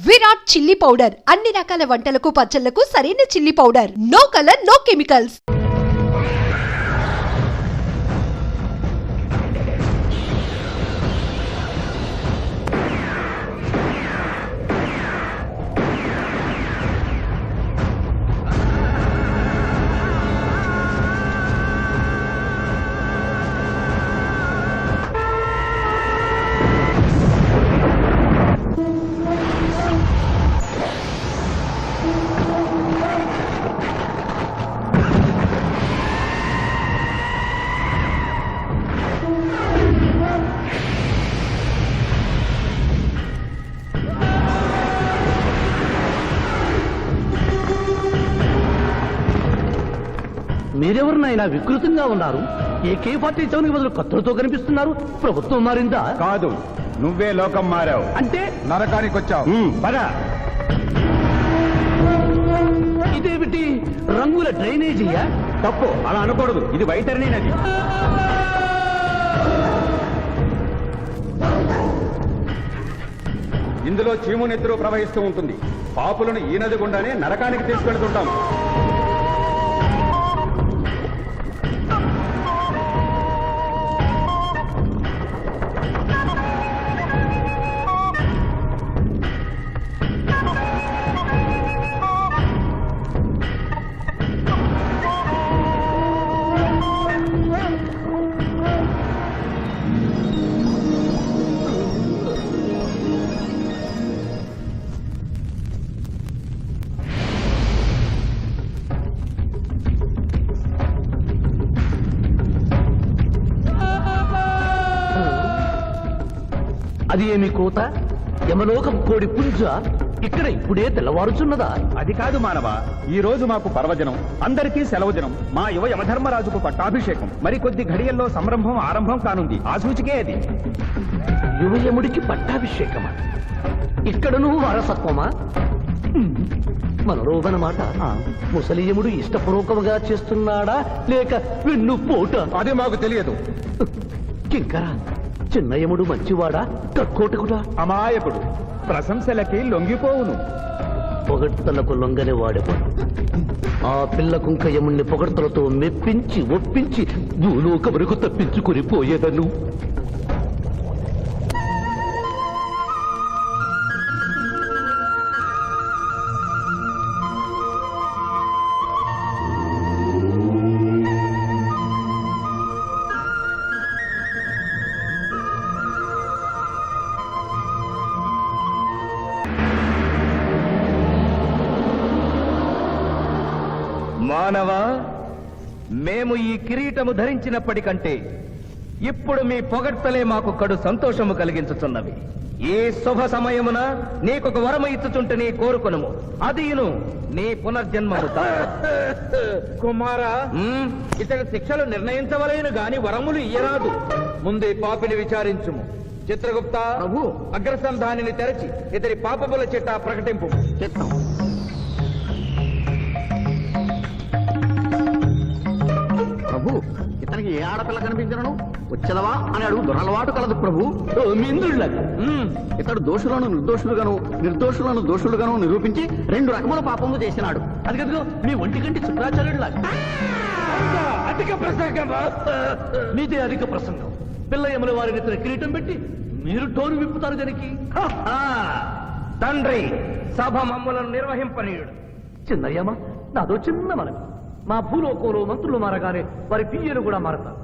Virat chilli powder అన్ని రకాల వంటలకు పచ్చళ్లకు సరైన chilli powder. No colour, no chemicals. మీరెవరినైనా వికృతంగా ఉన్నారు. AK-47 బదులు కత్తులతో కనిపిస్తున్నారు. ప్రభుత్వం మారిందా? కాదు, నువ్వే లోకం మారావు. అంటే నరకానికి వచ్చావు. పద. ఇదేమిటి, రంగుల డ్రైనేజీయా? తప్పు, అలా అనకూడదు. ఇది వైతరణి నది. ఇందులో చీము నెత్తురు ప్రవహిస్తూ ఉంటుంది. పాపులను ఈ నది గుండానే నరకానికి తీసుకెళ్తుంటాం. అది ఏమి కోత? యమలోకం కోడి పుంజ ఇక్కడ ఇప్పుడే తెల్లవారుచున్నదా? అది కాదు మానవ, ఈ రోజు మాకు పర్వదినం, అందరికీ సెలవు దినం. మా యువ యమధర్మరాజుకు పట్టాభిషేకం. మరి కొద్ది ఘడియల్లో సంరంభం ఆరంభం కానుంది. ఆ సూచికే అది. యువయముడికి పట్టాభిషేకమా? ఇక్కడను వారసత్వమా? మనరోగనమాట. ముసలియముడు ఇష్టపూర్వకముగా చేస్తున్నాడా లేక వెన్ను పోట? అది మాకు తెలియదు. కింకరా, చిన్నయముడు మంచివాడా కక్కోటకుడా? అమాయకుడు, ప్రశంసలకి లొంగిపోవును. పొగడ్తలకు లొంగని వాడేవాడు. ఆ పిల్ల కుంకయముణ్ణి పొగడ్తలతో మెప్పించి ఒప్పించి భూలోక వరకు తప్పించుకుని పోయేదను. మానవ, మేము ఈ కిరీటము ధరించినప్పటికంటే ఇప్పుడు మీ పొగడ్తలే మాకు కడు సంతోషము కలిగించుతున్నవి. ఈ శుభ సమయమున నీకొక వరము ఇచ్చుచుంటని కోరుకొనుము. అదియును నీ పునర్జన్మము. కుమారా, ఇతడి శిక్షలు నిర్ణయించవలేను గాని వరములు ఇయ్యరాదు. ముందే పాపిని విచారించుము. చిత్రగుప్త ప్రభు, అగ్రసంధానిని తెరచి ఇతడి పాపముల చిట్టా ప్రకటింపు. ప్రభు, ఇతనికి ఏ ఆడపిల్ల కనిపించను? వచ్చదవా అని అడుగు దురలవాటు కలదు ప్రభు. ఇతడు దోషులను నిర్దోషులుగాను నిర్దోషులను దోషులుగాను నిరూపించి 2 రకముల పాపములు చేసినాడు. అది కదుగో మీ ఒంటి కంటి శుక్రాచార్యుడులాగా. అధిక ప్రసంగం. మీదే అధిక ప్రసంగం. పిల్లయముల వారిని ఇతర కిరీటం పెట్టి మీరు టోరు విప్పుతారు దానికి. తండ్రి, సభ మమ్ములను నిర్వహింపనీయుడు. చిన్నయ్యమ్మ, నాదో చిన్న మనవి. మా భూలోకంలో మంత్రులు మారగానే వారి పియ్యలు కూడా మారతారు.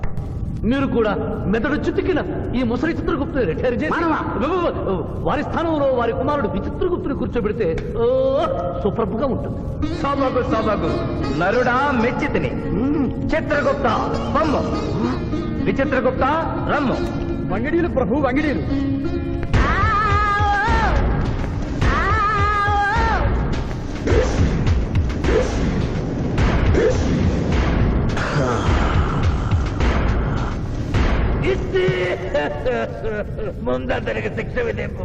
మీరు కూడా మెదడు చితికిన ఈ ముసలి చిత్రగుప్తుని రిటైర్ చేసి వారి స్థానంలో వారి కుమారుడు విచిత్రగుప్తుని కూర్చోబెడితే సూపర్గా ఉంటుంది. సభకు సభకు నరుడా మెచ్చితిని. చిత్రగుప్త బొమ్మ, విచిత్రగుప్త రమ్ము. వంగిడీలు ప్రభు, వంగిడీలు. ముందరికి శిక్ష విధింపు.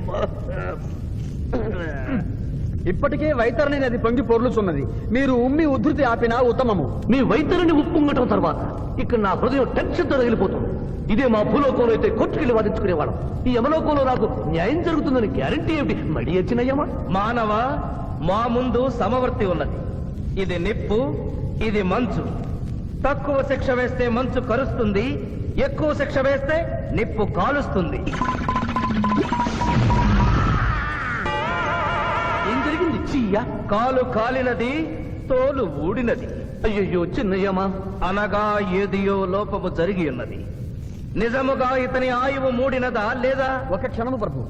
ఇప్పటికే వైతరణి నది పొంగి పొర్లుచున్నది. మీరు ఉమ్మి ఉద్ధృతి ఆపినా ఉత్తమము. మీ వైతరిని ఉప్పొంగటం తర్వాత ఇక్కడ నా హృదయం టెన్షన్తో రగిలిపోతుంది. ఇదే మా భూలోకంలో అయితే కోర్టుకెళ్ళి వాదించుకునేవాళ్ళం. ఈ యమలోకంలో నాకు న్యాయం జరుగుతుందని గ్యారంటీ ఏమిటి? మడి వచ్చినయ్యమా? మానవ, మా ముందు సమవర్తి ఉన్నది. ఇది నిప్పు, ఇది మంచు. తక్కువ శిక్ష వేస్తే మంచు కరుస్తుంది, ఎక్కువ శిక్ష వేస్తే నిప్పు కాలుస్తుంది. ఏం జరిగింది? చీయ కాలు కాలినది, తోలు ఊడినది. అయ్యయ్యో చిన్నయ్యమా, అనగా ఏదియో లోపము జరిగి ఉన్నది. నిజముగా ఇతని ఆయువు మూడినదా లేదా? ఒక క్షణము ప్రభు.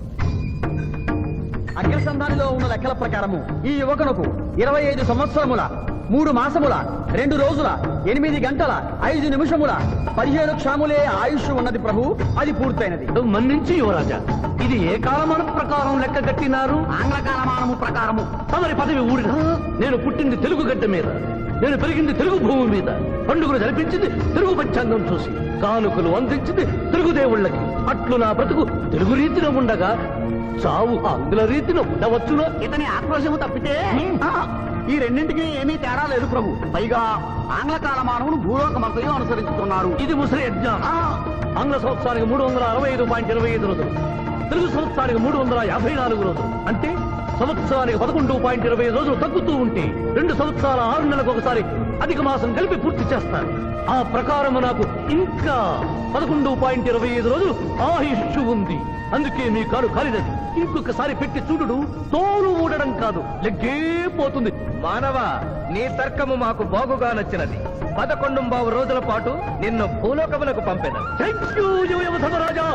అగ్రసంధానిలో ఉన్న లెక్కల ప్రకారము ఈ యువకునకు 25 సంవత్సరముల 3 మాసముల 2 రోజుల 8 గంటల 5 నిమిషముల 15 క్షణములే ఆయుష్ ఉన్నది ప్రభు. అది పూర్తయినది. మన్నించి యువరాజా, ఇది ఏ కాలమానం ప్రకారం లెక్క కట్టినారు? ఆంగ్ల కాలమానము ప్రకారము. తమరి పదవి ఊడిన నేను పుట్టింది తెలుగు గడ్డ మీద, నేను పెరిగింది తెలుగు భూమి మీద, పండుగలు జరిపించింది తెలుగు పంచాంగం చూసి, కానుకలు అందించింది తెలుగు దేవుళ్ళకి. అట్లు నా బ్రతుకు తెలుగు రీతిన ఉండగా చావు ఆంగ్ల రీతిన ఉండవచ్చునా? ఇతని ఆక్రోశము తప్పితే ఈ రెండింటికి ఏమీ తేడా లేదు ప్రభు. పైగా ఆంగ్ల కాలమానమును భూలోకమంతయు అనుసరిస్తున్నారు. ఇది ముసలి యజ్ఞం. ఆంగ్ల సంవత్సరానికి 365.25 రోజులు, తెలుగు సంవత్సరానికి 354 రోజులు. అంటే సంవత్సరానికి 11.20 రోజులు తగ్గుతూ ఉంటే 2 సంవత్సరాల 6 నెలలకు ఒకసారి అధిక మాసం కలిపి పూర్తి చేస్తారు. ఆ ప్రకారము నాకు ఇంకా 11.25 రోజులు ఆయుష్ ఉంది. అందుకే మీ కాలు కాలినది. ఇంకొకసారి పెట్టి చూడు, తోలు ఊడడం కాదు, లెగ్గే పోతుంది. మానవ, నీ తర్కము మాకు బాగుగా నచ్చినది. 11 రోజుల పాటు నిన్ను భూలోకములకు పంపెదను. Thank you యువధర్మరాజా.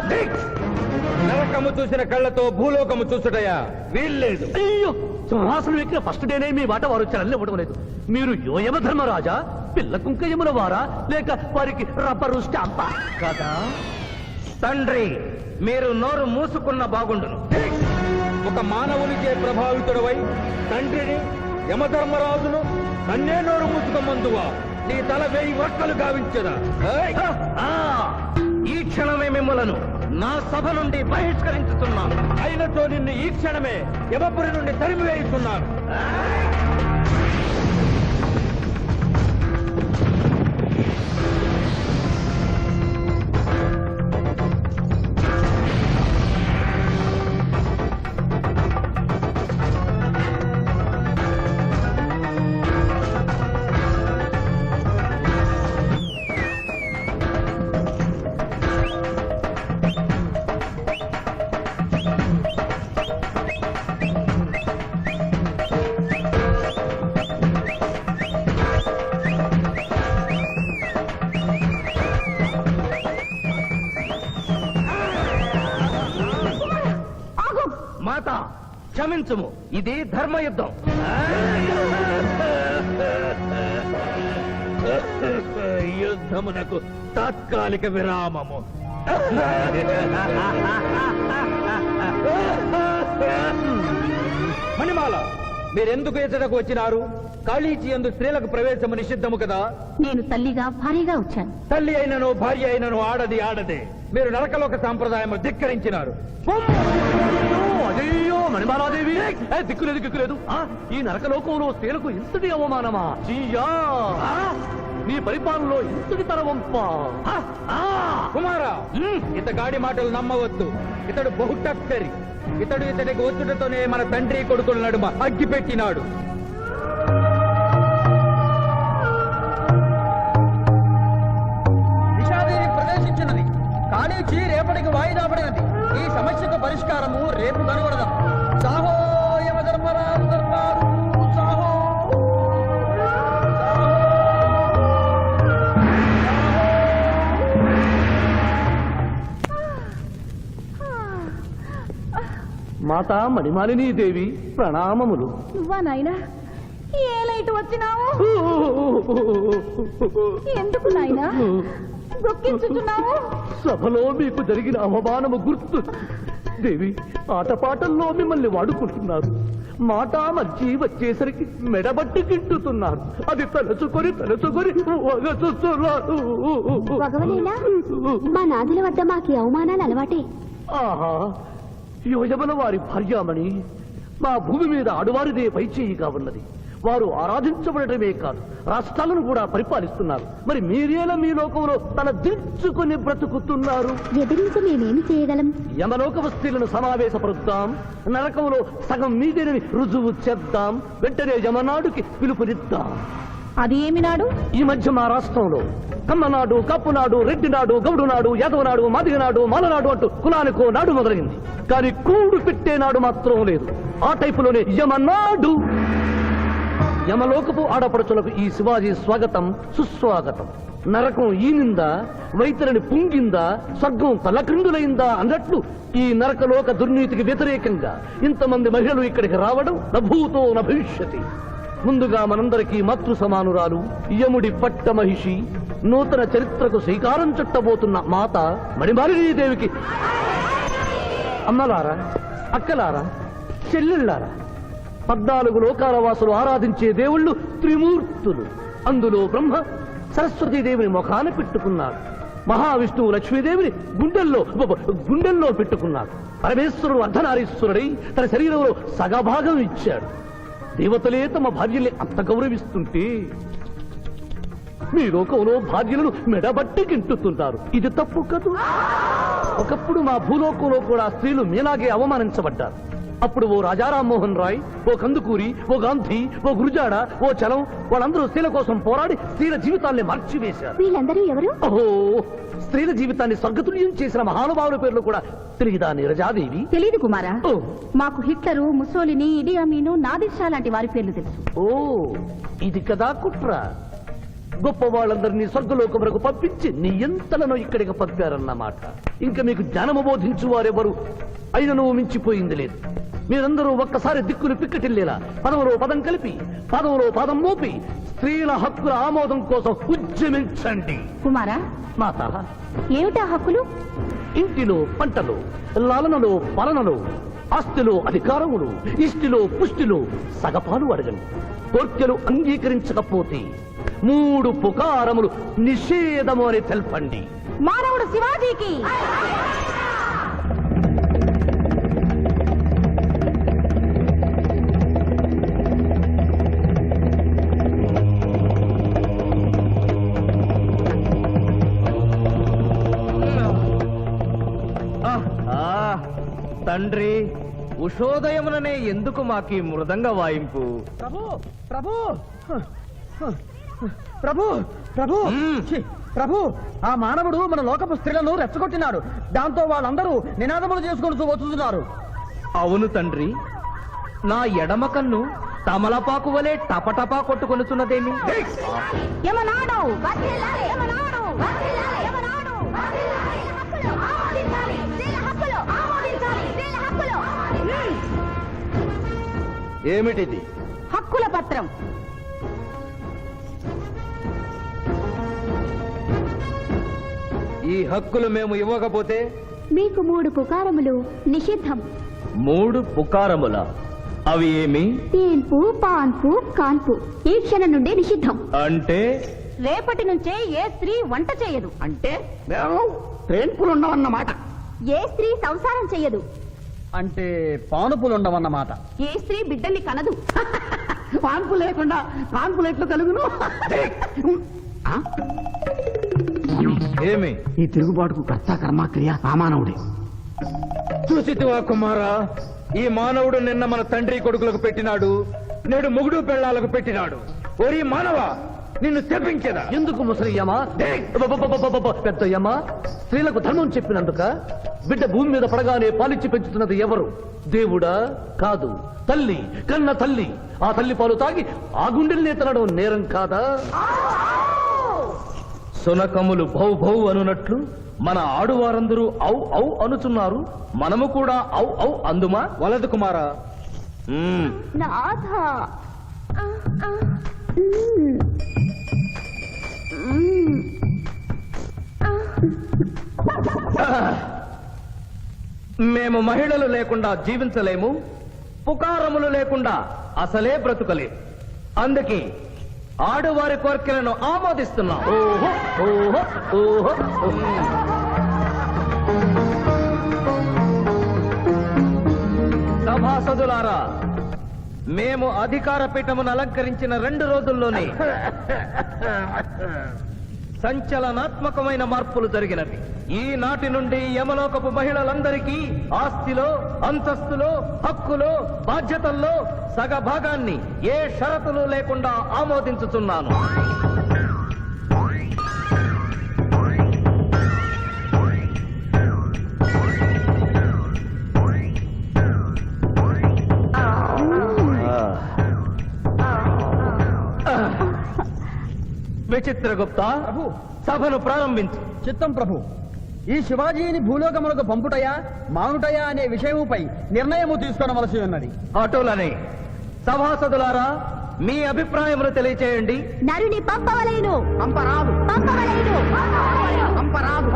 నరకము చూసిన కళ్ళతో భూలోకము చూసుటయా వీల్లేదు. అయ్యో, సింహాసనం ఎక్కిన ఫస్ట్ డేనే మీ మాట వారు వచ్చారని ఇవ్వడం లేదు. మీరు యోయమ ధర్మరాజా, పిల్ల కుంకయముల వారా, లేక వారికి రబ్బరు స్టాంపా కదా? తండ్రి, మీరు నోరు మూసుకున్న బాగుండును. ఒక మానవునికే ప్రభావితుడవై తండ్రిని యమధర్మరాజును నన్నే నోరు మూసుకోమందువా? నీ తల 1000 వక్కలు గావించదా? ఆ, ఈ క్షణమే మిమ్మలను నా సభ నుండి బహిష్కరించుతున్నాను. అయినతో నిన్ను ఈ క్షణమే యమపురి నుండి తరిమివేయుతున్నాను. మాత, క్షమించుము, ఇది ధర్మయుద్ధం. యుద్ధమునకు తాత్కాలిక విరామము. మణిమాల, మీరెందుకు ఎచ్చటకు వచ్చినారు? కాళీచి యందు స్త్రీలకు ప్రవేశము నిషిద్ధము కదా? నేను తల్లిగా భారీగా వచ్చాను. తల్లి అయినను భార్య అయినను ఆడది ఆడదే. మీరు నరకలోక సాంప్రదాయము ధిక్కరించినారు. అయ్యో మణిమాలాదేవి, దిక్కులేదు దిక్కులేదు. ఈ నరకలోకంలో స్త్రీలకు ఇంతటి అవమానమా? చీయా, నీ పరిపాలనలో ఇంతటి తరవంపా? కుమారా, ఇతగాడి మాటలు నమ్మవద్దు. ఇతడు బహుటక్కరి. ఇతడికి వచ్చుటతోనే మన తండ్రి కొడుకుల నడుమ అగ్గి పెట్టినాడు. నిషాదేవి ప్రవేశించినది. కాళీచి రేపటికి వాయిదా పడినది. ఈ సమస్యకు పరిష్కారము రేపు కనుగొడదాం. సాహో యమధర్మరాజు దర్బారు, సాహో. మాతా మణిమాలినీ దేవి ప్రణామములు. నువ్వా నాయనా? ఏ లైట్ వచ్చినావు? ఎందుకు నాయనా దొక్కించుతున్నావు? సభలో మీకు జరిగిన అవమానము గుర్తు. దేవి, ఆటపాటల్లో మిమ్మల్ని వాడుకుంటున్నారు. మాట మర్చి వచ్చేసరికి మెడబట్టి గిట్టుతున్నారు. అది తలుచుకొని వగచుస్తున్నారు. భగవనేనా? మా నాదుల వద్ద మాకి అవమానాలు అలవాటే. ఆహా, యువజముల వారి భార్యామణి మా భూమి మీద ఆడువారిదే పైచేయిగా ఉన్నది. వారు ఆరాధించబడటమే కాదు రాష్ట్రాలను కూడా పరిపాలిస్తున్నారు. మరి మీరేలా మీ లోకంలో తల దించుకుని బ్రతుకుతున్నారు? ఎదిరించి మేమేమి చేయగలం? యమలోక స్త్రీలను సమావేశపరుద్దాం, నరకంలో సగం మీదేనని రుజువు చేద్దాం, వెంటనే యమనాడుకి పిలుపునిద్దాం. అది ఏమి నాడు? ఈ మధ్య మా రాష్ట్రంలో కమ్మనాడు, కప్పునాడు, రెడ్డినాడు, గౌడునాడు, యాదవనాడు, మాదిగనాడు, మాలనాడు అంటూ కులానికో నాడు మొదలైంది. కానీ కూడు పెట్టే నాడు మాత్రం లేదు. ఆ టైపులోనే యమనాడు. యమలోకపు ఆడపడుచులకు ఈ శివాజీ స్వాగతం సుస్వాగతం. నరకం ఈనిందా, వైతరిని పుంగిందా, స్వర్గం తలక్రిందులైందా అన్నట్లు ఈ నరకలోక దుర్నీతికి వ్యతిరేకంగా ఇంతమంది మహిళలు ఇక్కడికి రావడం నభూతో నభవిష్యతి. ముందుగా మనందరికీ మాతృ సమానురాలు యముడి పట్ట మహిషి, నూతన చరిత్రకు శ్రీకారం చుట్టబోతున్న మాత మణిమాలినీదేవికి అమ్మలారా, అక్కలారా, చెల్లెళ్ళారా, 14 లోకాల వాసులు ఆరాధించే దేవుళ్ళు త్రిమూర్తులు. అందులో బ్రహ్మ సరస్వతీదేవిని ముఖాన పెట్టుకున్నాడు, మహావిష్ణువు లక్ష్మీదేవిని గుండెల్లో పెట్టుకున్నాడు, పరమేశ్వరుడు అర్ధనారీశ్వరుడై తన శరీరంలో సగభాగం ఇచ్చాడు. దేవతలే తమ భార్యల్ని అంత గౌరవిస్తుంటే మీ లోకంలో భార్యలను మెడబట్టి గింటుతుంటారు. ఇది తప్పు కదూ? ఒకప్పుడు మా భూలోకంలో కూడా స్త్రీలు మీలాగే అవమానించబడ్డారు. అప్పుడు ఓ రాజా రామ్మోహన్ రాయ్, ఓ కందుకూరి, ఓ గాంధీ, ఓ గురుజాడ, ఓ చలం వాళ్ళందరూ స్త్రీల కోసం పోరాడి స్త్రీల జీవితాల్ని మార్చివేశారు. వీళ్ళందరూ ఎవరు? ఓహో, స్త్రీల జీవితాన్ని స్వర్గతుల్యం చేసిన మహానుభావుల పేర్లు కూడా తెలియదా నీరజాదేవి? తెలీదు కుమారా. ఓ. మాకు హిట్లరు, ముసోలిని, ఇడి అమీను, నాదిర్ లాంటి వారి పేర్లు తెలుసు. ఓ, ఇది కదా కుట్ర. గొప్ప వాళ్ళందరినీ స్వర్గలోకములకు పంపించి నీ ఎంతలను ఇక్కడికి పంపారన్నమాట. ఇంకా మీకు జ్ఞానము బోధించు వారెవరు అయినను మించిపోయింది లేదు. మీరందరూ ఒక్కసారి దిక్కులు పిక్కటిల్లేలా పదములో పదం కలిపి, పదములో పదం మోపి స్త్రీల హక్కుల ఆమోదం కోసం ఉద్యమించండి. కుమారా, మాత, ఏమిటా హక్కులు? ఇంటిలో పంటలు, లాలనలో పాలనలో, ఆస్తిలో అధికారములు, ఇష్టిలో పుష్టిలో సగపాలు అడగండి. కోర్కెలు అంగీకరించకపోతే 3 పుకారములు నిషేధము అని తెల్పండి. మానవుడు శివాజీకి! తండ్రి, ఉషోదయముననే ఎందుకు మాకీ మృదంగ వాయింపు? ప్రభు ప్రభు ప్రభు ప్రభు ఛీ, ప్రభు, ఆ మానవుడు మన లోకపు స్త్రీలను రెచ్చగొట్టినాడు. దాంతో వాళ్ళందరూ నినాదములు చేసుకుంటూ వస్తున్నారు. అవును తండ్రి, నా ఎడమ కన్ను తమలపాకు వలె టపటపా కొట్టుకొనుచున్నదేమి? యమనాడు! వర్ధిల్లాలి! యమనాడు! వర్ధిల్లాలి! యమనాడు! వర్ధిల్లాలి! హక్కులు ఆమోదించాలి! స్త్రీల హక్కులు ఆమోదించాలి! స్త్రీల హక్కులు! ఏమిటిది? హక్కుల పత్రం. ఈ హక్కులు మేము ఇవ్వకపోతే మీకు 3 పుకారములు నిషిద్ధం. 3 పుకారముల? అవి ఏమి? తేన్పు, పాన్పు, కాన్పు ఈ క్షణం నుండి నిషిద్ధం. అంటే రేపటి నుంచే ఏ స్త్రీ వంట చేయదు. అంటే మేము ట్రైన్పులు ఉండవన్నమాట. ఏ స్త్రీ సంసారం చెయ్యదు. అంటే పానుపులు ఉండవన్నమాట. ఏ స్త్రీ బిడ్డల్ని కనదు. పాన్పు లేకుండా పాన్పులు ఎట్లు కలుగును? ఆ? ఏమి? ఈ తిరుగుబాటుకు కర్త కర్మక్రియ రామానవుడే. చూసితివా కుమారా, ఈ మానవుడు నిన్న మన తండ్రి కొడుకులకు పెట్టినాడు, నేడు మొగుడు పెళ్ళాలకు పెట్టినాడు. ఓరి మానవ, నిన్ను తెప్పించదా? ఎందుకు ముసలియమా, పెద్దయ్యమా? స్త్రీలకు ధర్మం చెప్పినందుక? బిడ్డ భూమి మీద పడగానే పాలిచ్చి పెంచుతున్నది ఎవరు? దేవుడా? కాదు, తల్లి, కన్న తల్లి. ఆ తల్లి పాలు తాగి ఆ గుండెల్నే తనడం నేరం కాదా? సునకములు భౌ భౌ అనునట్లు మన ఆడువారందరూ ఔ ఔ అనుచున్నారు. మనము కూడా ఔ ఔ అందుమా? వలదు కుమారా. నాథ. మేము మహిళలు లేకుండా జీవించలేము, పుకారములు లేకుండా అసలే బ్రతుకలేము. అందుకే ఆడువారి కోరికలను ఆమోదిస్తున్నాం. ఓహో ఓహో ఓహో ఓహో. సభాసదులారా, మేము అధికార పీఠమును అలంకరించిన 2 రోజుల్లోనే సంచలనాత్మకమైన మార్పులు జరిగినవి. ఈనాటి నుండి యమలోకపు మహిళలందరికీ ఆస్తిలో, అంతస్తులో, హక్కులో, బాధ్యతల్లో సగభాగాన్ని ఏ షరతులు లేకుండా ఆమోదించుతున్నాను. విచిత్రగుప్త, సభను ప్రారంభించు. చిత్తం ప్రభు. ఈ శివాజీని భూలోకములకు పంపుటయా మానుటయా అనే విషయముపై నిర్ణయము తీసుకొనవలసి ఉన్నది. అటులనే సభాసదులారా, మీ అభిప్రాయములు తెలియచేయండి. నరుని పంపవలేను. పంపరాదు. పంపవలేను. పంపరాదు.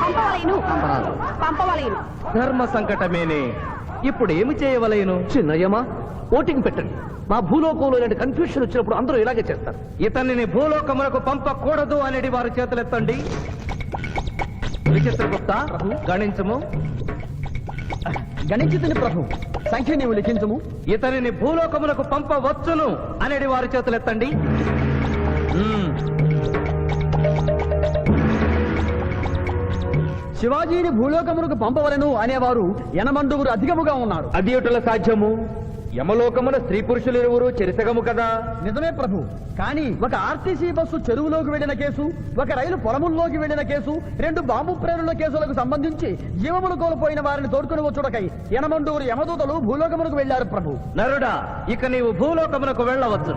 పంపవలేను. పంపవలేను. ధర్మ సంకటమేనే. ఇప్పుడు ఏమి చేయవలేను? చిన్నయ్యమా, ఓటింగ్ పెట్టండి. మా భూలోకంలో ఇలాంటి కన్ఫ్యూషన్ వచ్చినప్పుడు అందరూ ఇలాగే చేస్తారు. ఇతనిని భూలోకములకు పంపకూడదు అనేది వారి చేతులెత్తండి. విచిత్రగుప్త, గణించము. గణించుతుని ప్రభు. సంఖ్య నీవు లిఖించము. ఇతనిని భూలోకములకు పంపవచ్చును అనేది వారి చేతులెత్తండి. శివాజీని భూలోకములకు పంపవలను అనేవారు 80 అధికముగా ఉన్నారు. అది ఎటుల సాధ్యము? యమలోకమున స్త్రీ పురుషులు ఇరువురు చెరిసగము కదా. నిజమే ప్రభు. కానీ ఒక ఆర్టీసీ బస్సు చెరువులోకి వెళ్లిన కేసు, ఒక రైలు పొలముల్లోకి వెళ్లిన కేసు, 2 బాంబు ప్రేరుల కేసులకు సంబంధించి జీవములు కోల్పోయిన వారిని తోడుకుని వచ్చుటకై 80 యమదూతలు భూలోకములకు వెళ్లారు ప్రభు. నరుడా, ఇక నీవు భూలోకమునకు వెళ్ళవచ్చు.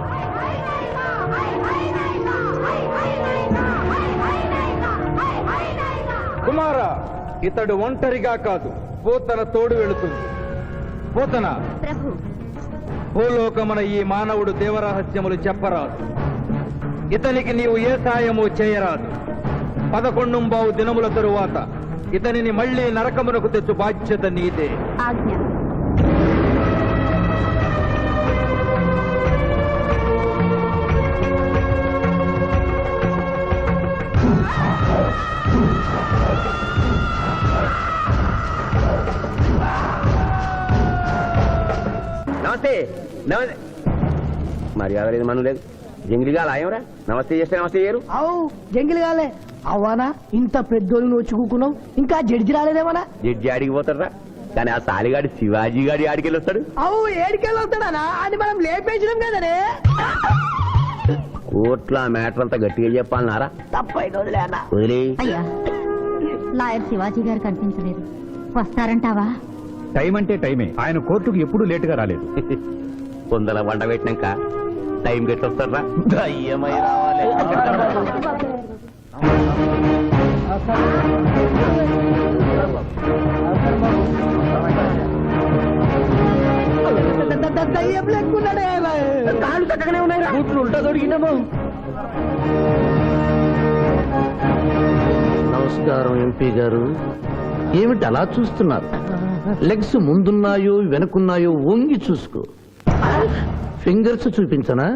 కుమార, ఇతడు ఒంటరిగా కాదు, పోతన తోడు వెళుతుంది. పోతన, ప్రభు. భూలోకమున ఈ మానవుడు దేవరహస్యములు చెప్పరాదు. ఇతనికి నీవు ఏ సాయము చేయరాదు. 11 దినముల తరువాత ఇతనిని మళ్లీ నరకమునకు తెచ్చు బాధ్యత నీదే. ఆజ్ఞ. నమస్తే. నమస్తే. మర్యాద లేదు, మనం లేదు. జంగిలిగా లాయంరా. నమస్తే చేస్తే నమస్తే చేయరు. అవు జంగిల్ కాలే అవ్వానా, ఇంత పెద్దోళ్ళు వచ్చి కూకున్నావు, ఇంకా జడ్జి రాలేదేమన్నా? జడ్జి ఆడికి పోతారా, కానీ ఆ సాలిగాడి శివాజీ గాడి ఆడికెళ్ళి వస్తాడు. అవు ఏడికెళ్ళి వస్తాడనా? అది మనం లేపేసినాం కదనే. కోట్ల మ్యాటర్ అంతా గట్టిగా చెప్పాలన్నారా? తప్పైన వదిలే అన్న. వదిలే. అయ్యా, లాయర్ శివాజీ గారు కనిపించలేదు. వస్తారంటావా? టైం అంటే టైమే. ఆయన కోర్టుకు ఎప్పుడు లేటుగా రాలేదు. కొందల వంట పెట్టినాక టైం గట్టి వస్తారా? దయ్యమై రావాలి. దయ్యం లెక్కున్నాడే. కాళ్ళు చక్కగానే ఉన్నాయి. కూతురు ఉల్టా దొరికిందేమో. నమస్కారం ఎంపీ గారు. ఏమిటి అలా చూస్తున్నారు? లెగ్స్ ముందున్నాయో వెనుకున్నాయో వంగి చూసుకో. ఫింగర్స్ చూపించనా?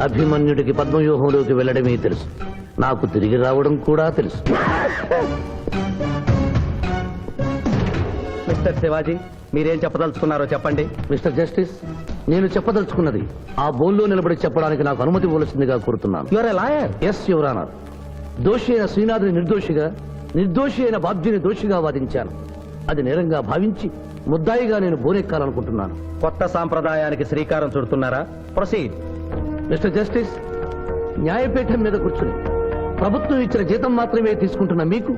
అభిమన్యుడికి పద్మవ్యూహంలోకి వెళ్ళడమే తెలుసు, నాకు తిరిగి రావడం కూడా తెలుసు. మిస్టర్ శివాజీ, మీరేం చెప్పదలుచుకున్నారో చెప్పండి. మిస్టర్ జస్టిస్, నేను చెప్పదలుచుకున్నది ఆ బోన్లో నిలబడి చెప్పడానికి నాకు అనుమతి ఇవ్వవలసిందిగా కోరుతున్నాను. You're a lawyer. Yes your honour. దోషి అయిన శ్రీనాథుని నిర్దోషిగా, నిర్దోషి అయిన బాబ్జీని దోషిగా వాదించాను. అది నేరంగా భావించి ముద్దాయిగా నేను బోనెక్కాలనుకుంటున్నాను. కొత్త సాంప్రదాయానికి శ్రీకారం చుడుతున్నారా? ప్రొసీడ్. మిస్టర్ జస్టిస్, న్యాయపీఠం మీద కూర్చుని ప్రభుత్వం ఇచ్చిన జీతం మాత్రమే తీసుకుంటున్న మీకు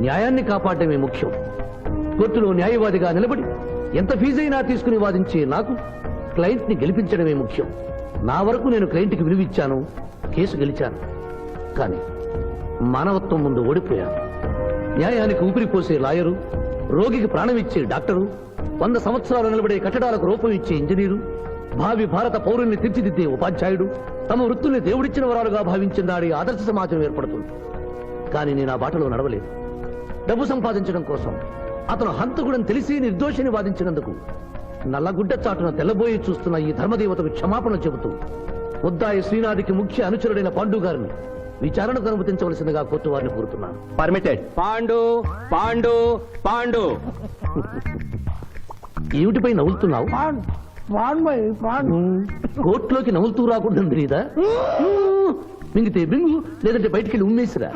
న్యాయాన్ని కాపాడమే ముఖ్యం. కోర్టులో న్యాయవాదిగా నిలబడి ఎంత ఫీజైనా తీసుకుని వాదించే నాకు క్లయింట్ ని గెలిపించడమే ముఖ్యం. నా వరకు నేను క్లయింట్ కి విలువిచ్చాను, కేసు గెలిచాను. కానీ మానవత్వం ముందు ఓడిపోయాను. న్యాయానికి ఊపిరిపోసే లాయరు, రోగికి ప్రాణం ఇచ్చే డాక్టరు, 100 సంవత్సరాలు నిలబడే కట్టడాలకు రూపం ఇచ్చే ఇంజనీరు, భావి భారత పౌరుల్ని తీర్చిదిద్దే ఉపాధ్యాయుడు తమ వృత్తుల్ని దేవుడిచ్చిన వరాలుగా భావించిన నాడి ఆదర్శ సమాజం ఏర్పడుతుంది. కానీ నేను ఆ బాటలో నడవలేదు. డబ్బు సంపాదించడం కోసం అతను హంతకుడని తెలిసి నిర్దోషిని వాదించినందుకు నల్లగుడ్డ చాటున తెల్లబోయి చూస్తున్న ఈ ధర్మదేవతకు క్షమాపణ చెబుతూ ముద్దాయి శ్రీనాథికి ముఖ్య అనుచరుడైన పాండు గారిని విచారణకు అనుమతించవలసిందిగా కోర్టు వారిని కోరుతున్నాను. పర్మిటెడ్. పాండు పాండు పాండు. ఏమిటిపై నవ్వులుతున్నావు? కోర్టులోకి నవ్వులుతూ రాకూడదు తెలీదా? మింగితే బింగు, లేదంటే బయటికి వెళ్ళి ఉమ్మేసిరా.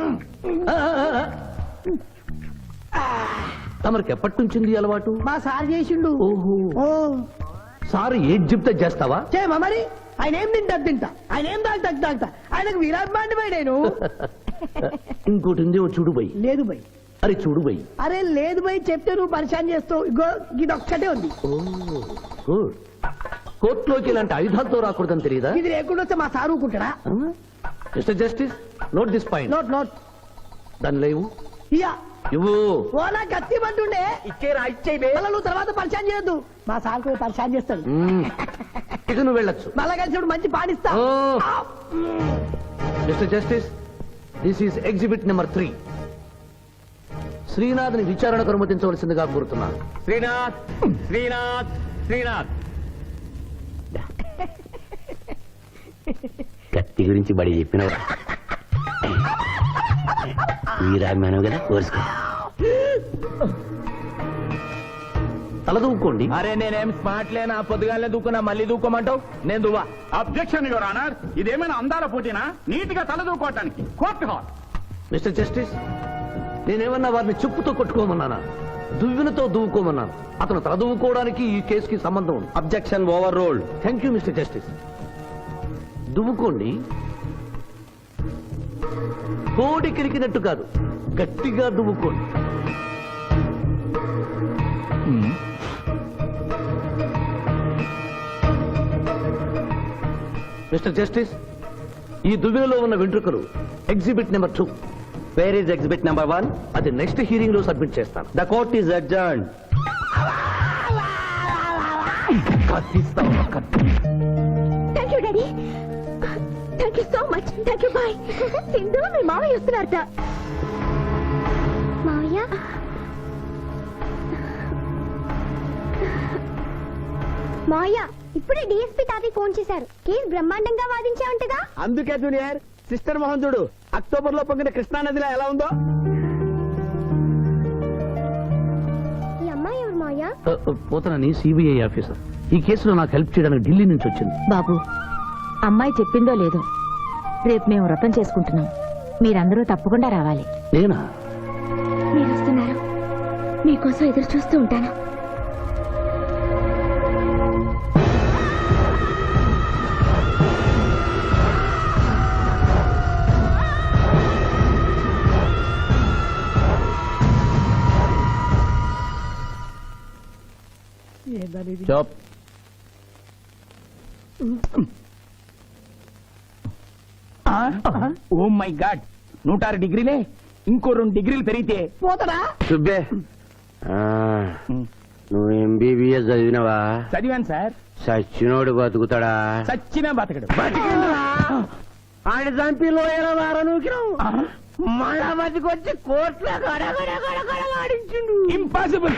తమరికి ఎప్పటి నుంచింది ఈ అలవాటు? మా సార్ చేసిండు. ఓహో, ఓ సార్ ఏది చెప్తే చేస్తావా? చేయమా మరి. ఆయన ఏం తింటా ఆయన ఏం తాగుతా ఆయనకు విరాట్ పోయి నేను. ఇంకోటి ఉంది, ఓ చూడు బై. లేదు బై. అరే చూడు బై. అరే లేదు బై, చెప్తే నువ్వు పరిశాన్ చేస్తావు. ఇగో ఇది ఒక్కటే ఉంది. గుడ్. కోర్టులోకి ఇలాంటి ఆయుధాలతో రాకూడదని తెలియదా? ఇది లేకుండా వస్తే మా సార్ ఊరుకుంటాడా? Mister justice, note this point. Note దాని లేవు. ఇయ్యా ఇవ్వు. ఓలా కత్తి పట్టుండే మళ్ళా నువ్వు తర్వాత పరిశాన్ చేయొద్దు. మా సార్ కూడా పరిశాన్ చేస్తాడు. ఇక నువ్వు వెళ్ళొచ్చు. మళ్ళా కలిసి మంచి పాడిస్తా. Mister justice, this is exhibit number 3. శ్రీనాథ్ని విచారణకు అనుమతించవలసిందిగా కోరుతున్నాను. శ్రీనాథ్ శ్రీనాథ్ శ్రీనాథ్. కత్తి గురించి బడి చెప్పినవా? వీరాభిమానం కదా, కోరుసుకో. తలదూకోండి. అరే నేనేం స్మార్ట్ లేనా? పొద్దుగానే దూకున్నా, మళ్ళీ దూకోమంటావు? నేను దువ్వా. Objection your honour. ఇదేమైనా అందాల పోటీనా? నీట్ గా తలదూకోవటానికి కోర్టు హాల్. మిస్టర్ జస్టిస్, నేనేమన్నా వారిని చెప్పుతో కొట్టుకోమన్నానా? దువ్వినతో దువ్వుకోమన్నాను. అతను తల దువ్వుకోవడానికి ఈ కేసుకి సంబంధం ఉంది. Objection overruled. Thank you mister justice. దువ్వుకోండి. కోడి కిరికినట్టు కాదు, గట్టిగా దువ్వుకోండి. మిస్టర్ జస్టిస్, ఈ దువ్వెనలో ఉన్న వెంట్రుకలు exhibit number 2. Where is exhibit number 1? అది నెక్స్ట్ హియరింగ్ లో సబ్మిట్ చేస్తాను. The court is adjourned. Thank you daddy. Thank you so much. Thank you. Bye. Sindhu, మీ మావయ్య వస్తున్నారట. మావయ్య, మావయ్య ఇప్పుడే డిఎస్పీ తాతయ్య ఫోన్ చేశారు. కేసు బ్రహ్మాండంగా వాదించావంటగా. అందుకే జూనియర్, సిస్టర్ మోహన్ చూడు అక్టోబర్ లో పొంగిన కృష్ణా నదిలో ఎలా ఉందో. ఈ అమ్మాయి ఎవరు మావయ్య? పోతనని సిబిఐ ఆఫీసర్. ఈ కేసులో నాకు హెల్ప్ చేయడానికి ఢిల్లీ నుంచి వచ్చింది. బాబు, అమ్మాయి చెప్పిందో లేదో, రేపు మేము వ్రతం చేసుకుంటున్నాం. మీరందరూ తప్పకుండా రావాలి. నేనా? మీరు వస్తున్నారు. మీకోసం ఎదురు చూస్తూ ఉంటాను. Stop. ఓ మై గాడ్, 106 డిగ్రీలే. ఇంకో 2 డిగ్రీలు పెరిగితే పోతాడా? సుబ్బే, నువ్వు ఎంబీబీఎస్ చదివినవా? చదివాను సార్. సచ్చినోడు బతుకుతాడా? చచ్చినా బతకడు. ఆయన చంపి లోయల వారనూకినావు, మళ్ళా బతికొచ్చి కోర్టులో గడగడగడగడలాడించిండు. ఇంపాసిబుల్.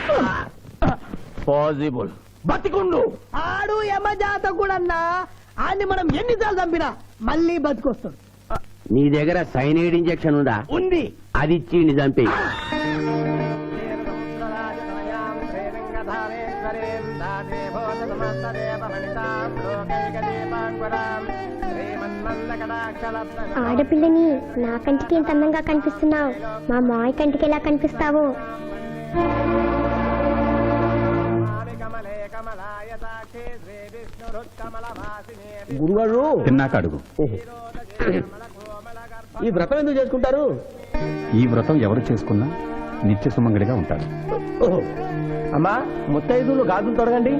పాసిబుల్. బతికుండు. ఆడు యమజాత కూడా ఆడిని మనం ఎన్నిసార్లు చంపినా మళ్ళీ బతికొస్తాడు. నీ దగ్గర సైనైడ్ ఇంజెక్షన్ ఉందా? ఉంది. అది ఇచ్చి చంపి. ఆడపిల్లని నా కంటికి ఎంత అందంగా కనిపిస్తున్నావు, మా మాయ కంటికి ఎలా కనిపిస్తావో. గురుగారు తిన్నాక అడుగు. ఈ వ్రతం ఎందుకు చేసుకుంటారు? ఈ వ్రతం ఎవరు చేసుకున్నా నిత్య సుమంగడిగా ఉంటారు. ఓహో. అమ్మా, ముత్తైదులు గాజులు తొడగండి.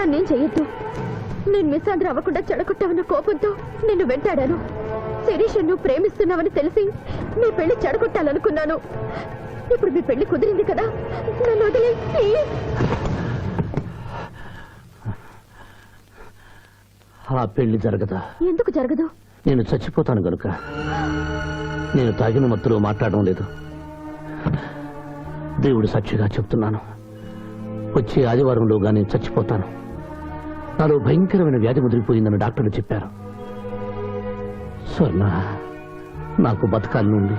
నన్నేం చెయ్యొద్దు. నేను మిస్సాంధ్ర అవ్వకుండా చెడగొట్టావన్న కోపంతో నిన్ను వెంటాడాను. శిరీష్ నువ్వు ప్రేమిస్తున్నావని తెలిసి నీ పెళ్లి చెడగొట్టాలనుకున్నాను. ఇప్పుడు మీ పెళ్లి కుదిరింది కదా, నన్ను వదిలే ప్లీజ్. ఆ పెళ్లి జరగదా? ఎందుకు జరగదు? నేను చచ్చిపోతాను గనుక. నేను తాగిన మత్తులో మాట్లాడడం లేదు. దేవుడు సాక్షిగా చెప్తున్నాను, వచ్చే ఆదివారంలోగా నేను చచ్చిపోతాను. నాలో భయంకరమైన వ్యాధి ముదిరిపోయిందని డాక్టర్లు చెప్పారు. స్వర్ణ, నాకు బతకాలని ఉంది.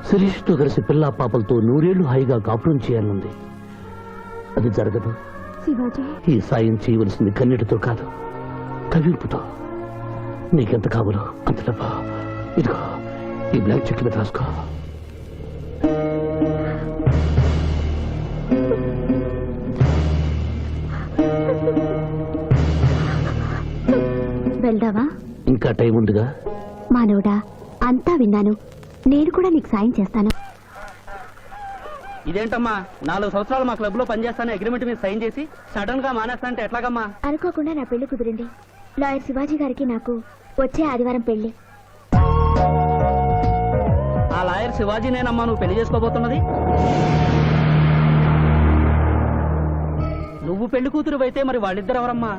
శిరీష్తో కలిసి పిల్లా పాపలతో 100 ఏళ్లు హాయిగా కాపురం చేయాలనుంది. అది జరగదు. శివాజీ, ఈ సాయం చేయవలసింది కన్నీటితో కాదు, కవింపుతో. నీకెంత కావాలో అంత డబ్బా ఇదిగో, ఈ బ్లాంక్ చెక్ మీద రాసుకో. వెళ్దావా? ఇంకా టైం ఉందిగా. మానవుడా, అంతా విన్నాను. నేను కూడా నీకు సాయం చేస్తాను. ఇదేంటమ్మా, 4 సంవత్సరాలు మా క్లబ్ లో పనిచేస్తాను అగ్రిమెంట్ మీద సైన్ చేసి సడన్ గా మానేస్తానంటే ఎట్లాగమ్మా? అనుకోకుండా నా పెళ్లి కుదిరింది. లాయర్ శివాజీ గారికి నాకు వచ్చే ఆదివారం పెళ్లి. ఆ లాయర్ శివాజీనేనమ్మా నువ్వు పెళ్లి చేసుకోబోతున్నది? నువ్వు పెళ్లి కూతురు అయితే మరి వాళ్ళిద్దరు ఎవరమ్మా?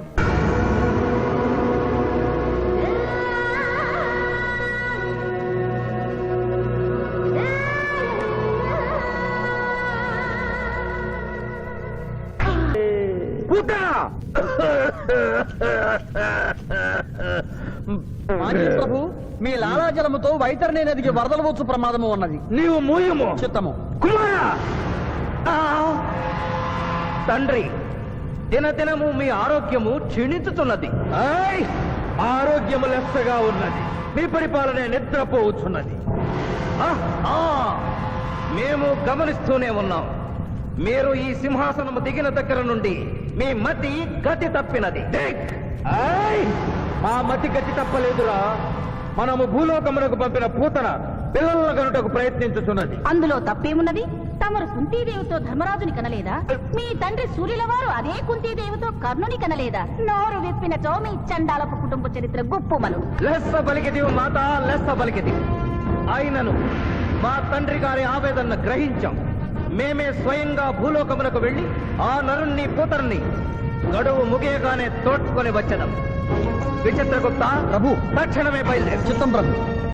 ప్రభు, మీ లాలాజలముతో వైతరణి నదికి వరదలు వచ్చు ప్రమాదము ఉన్నది. నీవు మూయము. చిత్తము. కుమార, తండ్రి, దినదినము మీ ఆరోగ్యము క్షీణించుతున్నది. ఆరోగ్యము లెస్సగా ఉన్నది, మీ పరిపాలనే నిద్రపోవచ్చున్నది. మేము గమనిస్తూనే ఉన్నాం. మీరు ఈ సింహాసనము దిగిన దగ్గర నుండి మీ మతి గతి తప్పినది. మా మతి గతి తప్పలేదురా. మనము భూలోకమునకు పంపిన పూతన పిల్లల గనుటకు ప్రయత్నించుతున్నది. అందులో తప్పేమున్నది? తమరు కుంతీదేవితో ధర్మరాజుని కనలేదా? మీ తండ్రి సూర్యుల వారు అదే కుంతీదేవితో కర్ణుని కనలేదా? నోరు విప్పినచో మీ చండాలపు కుటుంబ చరిత్ర గుప్పుమను. లెస్స పలికిది మాత, లెస్స పలికిది. అయినను మా తండ్రి గారి ఆవేదన గ్రహించాం. మేమే స్వయంగా భూలోకమునకు వెళ్లి ఆ నరుణ్ణి పూతరుని గడువు ముగియగానే తోడ్కొని వచ్చడం. విచిత్రగుప్త ప్రభు, తక్షణమే బయలుదేరు. చిత్తం ప్రభు.